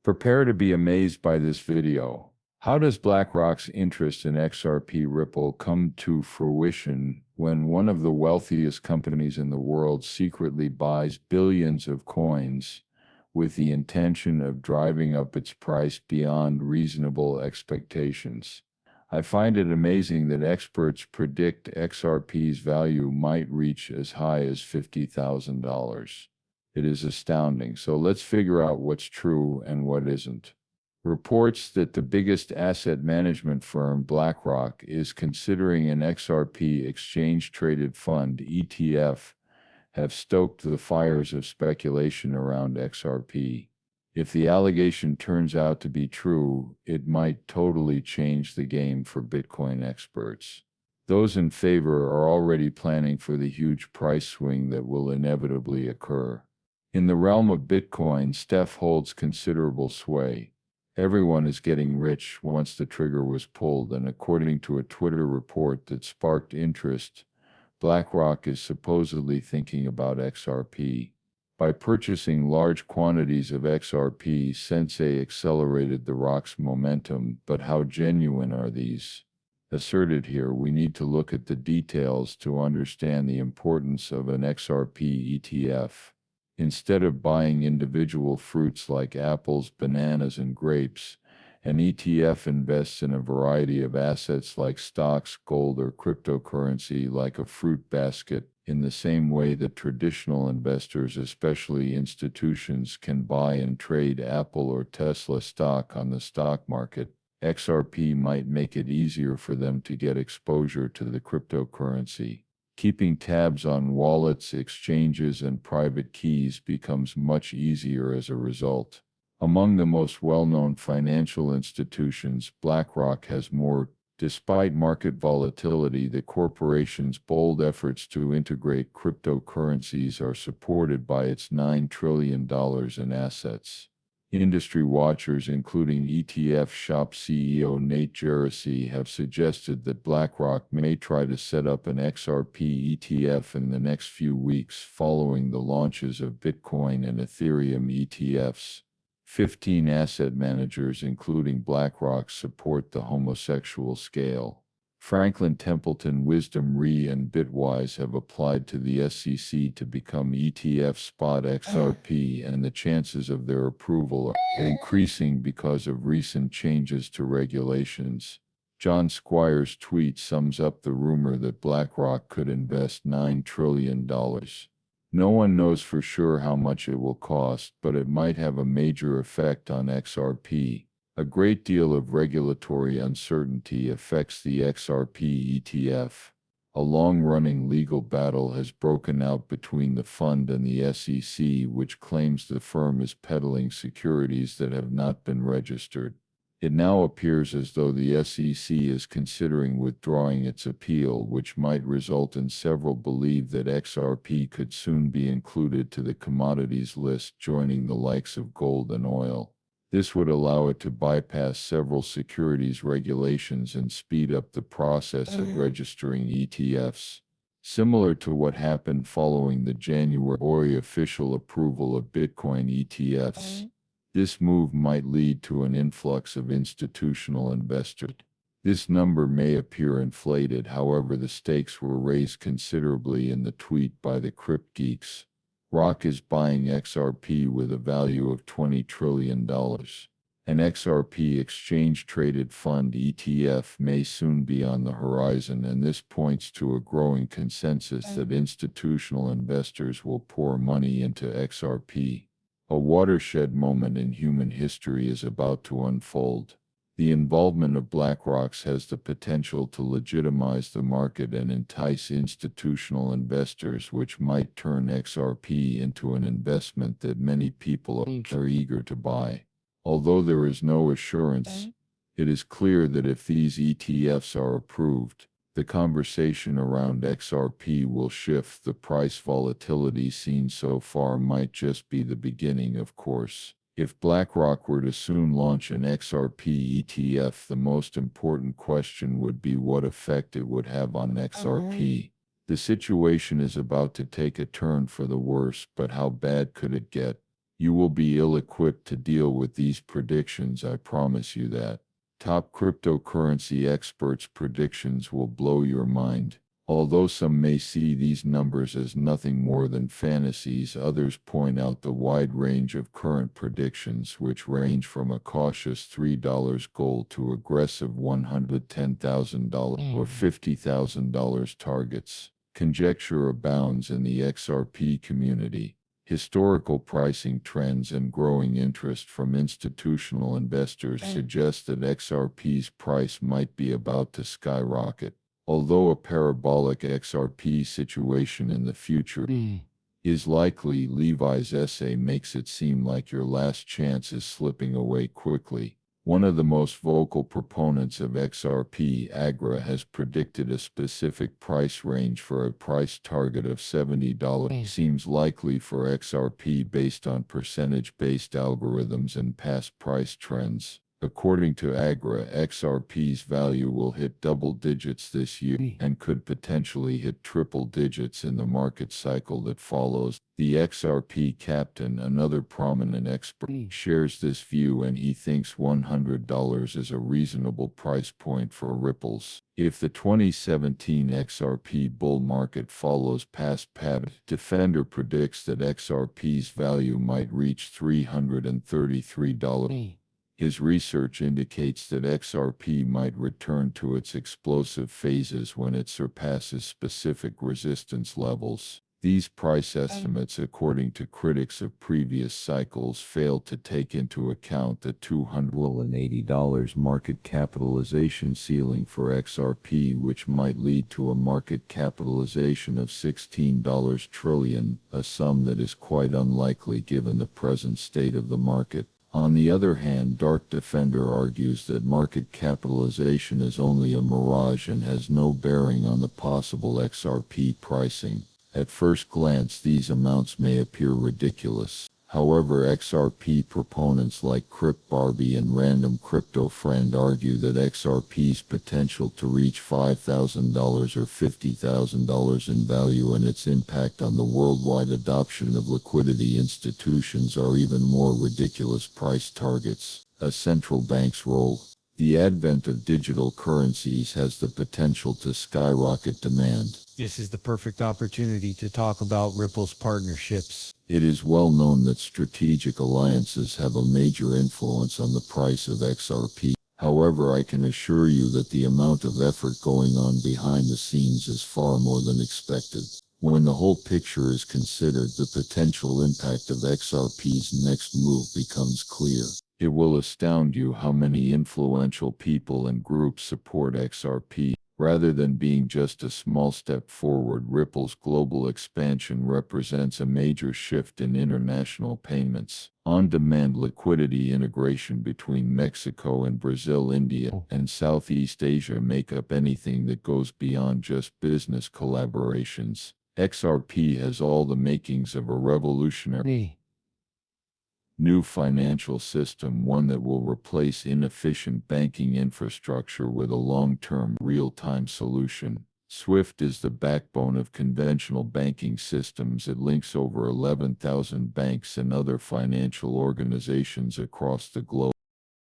Prepare to be amazed by this video. How does BlackRock's interest in XRP Ripple come to fruition when one of the wealthiest companies in the world secretly buys billions of coins with the intention of driving up its price beyond reasonable expectations? I find it amazing that experts predict XRP's value might reach as high as $50,000. It is astounding. So let's figure out what's true and what isn't. Reports that the biggest asset management firm, BlackRock, is considering an XRP exchange-traded fund ETF have stoked the fires of speculation around XRP. If the allegation turns out to be true, it might totally change the game for Bitcoin experts. Those in favor are already planning for the huge price swing that will inevitably occur. In the realm of Bitcoin, Steph holds considerable sway. Everyone is getting rich once the trigger was pulled, and according to a Twitter report that sparked interest, BlackRock is supposedly thinking about XRP. By purchasing large quantities of XRP, Sensei accelerated the rock's momentum, but how genuine are these? Asserted here, we need to look at the details to understand the importance of an XRP ETF. Instead of buying individual fruits like apples, bananas, and grapes, an ETF invests in a variety of assets like stocks, gold, or cryptocurrency like a fruit basket. In the same way that traditional investors, especially institutions, can buy and trade Apple or Tesla stock on the stock market, XRP might make it easier for them to get exposure to the cryptocurrency. Keeping tabs on wallets, exchanges, and private keys becomes much easier as a result. Among the most well-known financial institutions, BlackRock has more. Despite market volatility, the corporation's bold efforts to integrate cryptocurrencies are supported by its $9 trillion in assets. Industry watchers, including ETF Shop CEO Nate Gerassi, have suggested that BlackRock may try to set up an XRP ETF in the next few weeks following the launches of Bitcoin and Ethereum ETFs. 15 asset managers, including BlackRock, support the homosexual scale. Franklin Templeton, Wisdom Re, and Bitwise have applied to the SEC to become ETF spot XRP, and the chances of their approval are increasing because of recent changes to regulations. John Squire's tweet sums up the rumor that BlackRock could invest $9 trillion. No one knows for sure how much it will cost, but it might have a major effect on XRP. A great deal of regulatory uncertainty affects the XRP ETF. A long-running legal battle has broken out between the fund and the SEC, which claims the firm is peddling securities that have not been registered. It now appears as though the SEC is considering withdrawing its appeal, which might result in several believe that XRP could soon be included to the commodities list, joining the likes of gold and oil. This would allow it to bypass several securities regulations and speed up the process of registering ETFs. Similar to what happened following the January official approval of Bitcoin ETFs. This move might lead to an influx of institutional investors. This number may appear inflated, however, the stakes were raised considerably in the tweet by the Crypt Geeks. Rock is buying XRP with a value of $20 trillion. An XRP exchange-traded fund ETF may soon be on the horizon, and this points to a growing consensus that institutional investors will pour money into XRP. A watershed moment in human history is about to unfold. The involvement of BlackRock has the potential to legitimize the market and entice institutional investors, which might turn XRP into an investment that many people are eager to buy. Although there is no assurance, it is clear that if these ETFs are approved, the conversation around XRP will shift. The price volatility seen so far might just be the beginning, of course. If BlackRock were to soon launch an XRP ETF, the most important question would be what effect it would have on XRP. The situation is about to take a turn for the worse, but how bad could it get? You will be ill-equipped to deal with these predictions, I promise you that. Top cryptocurrency experts' predictions will blow your mind. Although some may see these numbers as nothing more than fantasies, others point out the wide range of current predictions, which range from a cautious $3 gold to aggressive $110,000 or $50,000 targets. Conjecture abounds in the XRP community. Historical pricing trends and growing interest from institutional investors suggest that XRP's price might be about to skyrocket. Although a parabolic XRP situation in the future is likely, Levi's essay makes it seem like your last chance is slipping away quickly. One of the most vocal proponents of XRP, Agra, has predicted a specific price range for a price target of $70 seems likely for XRP based on percentage-based algorithms and past price trends. According to Agra, XRP's value will hit double digits this year and could potentially hit triple digits in the market cycle that follows. The XRP captain, another prominent expert, shares this view, and he thinks $100 is a reasonable price point for Ripples. If the 2017 XRP bull market follows past patterns, Defender predicts that XRP's value might reach $333. His research indicates that XRP might return to its explosive phases when it surpasses specific resistance levels. These price estimates, according to critics of previous cycles, fail to take into account the $280 market capitalization ceiling for XRP, which might lead to a market capitalization of $16 trillion, a sum that is quite unlikely given the present state of the market. On the other hand, Dark Defender argues that market capitalization is only a mirage and has no bearing on the possible XRP pricing. At first glance, these amounts may appear ridiculous. However, XRP proponents like Crypt Barbie and Random Crypto Friend argue that XRP's potential to reach $5,000 or $50,000 in value and its impact on the worldwide adoption of liquidity institutions are even more ridiculous price targets. A central bank's role. The advent of digital currencies has the potential to skyrocket demand. This is the perfect opportunity to talk about Ripple's partnerships. It is well known that strategic alliances have a major influence on the price of XRP. However, I can assure you that the amount of effort going on behind the scenes is far more than expected. When the whole picture is considered, the potential impact of XRP's next move becomes clear. It will astound you how many influential people and groups support XRP. Rather than being just a small step forward, Ripple's global expansion represents a major shift in international payments. On-demand liquidity integration between Mexico and Brazil, India, and Southeast Asia make up anything that goes beyond just business collaborations. XRP has all the makings of a revolutionary new financial system, one that will replace inefficient banking infrastructure with a long-term, real-time solution. SWIFT is the backbone of conventional banking systems. It links over 11,000 banks and other financial organizations across the globe.